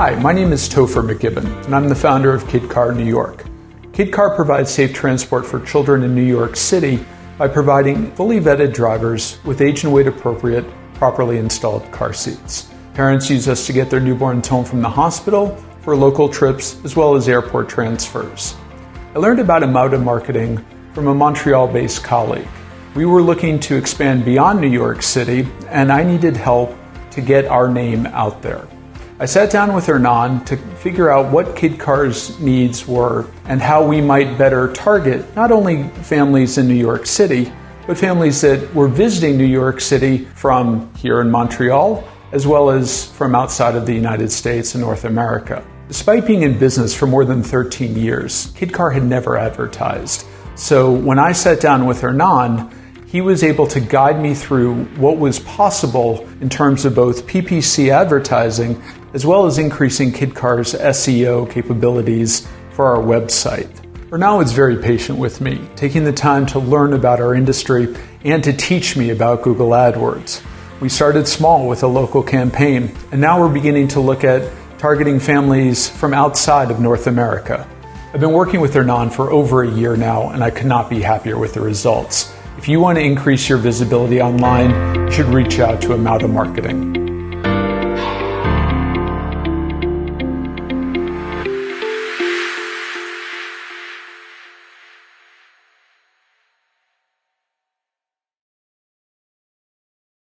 Hi, my name is Topher McGibbon, and I'm the founder of KidCar New York. KidCar provides safe transport for children in New York City by providing fully vetted drivers with age and weight appropriate, properly installed car seats. Parents use us to get their newborns home from the hospital, for local trips, as well as airport transfers. I learned about Amauta Marketing from a Montreal-based colleague. We were looking to expand beyond New York City, and I needed help to get our name out there. I sat down with Hernan to figure out what KidCar's needs were and how we might better target not only families in New York City, but families that were visiting New York City from here in Montreal, as well as from outside of the United States and North America. Despite being in business for more than 13 years, KidCar had never advertised. So when I sat down with Hernan, he was able to guide me through what was possible in terms of both PPC advertising, as well as increasing KidCar's SEO capabilities for our website. Hernan was very patient with me, taking the time to learn about our industry and to teach me about Google AdWords. We started small with a local campaign, and now we're beginning to look at targeting families from outside of North America. I've been working with Hernan for over a year now, and I could not be happier with the results. If you want to increase your visibility online, you should reach out to Amauta Marketing.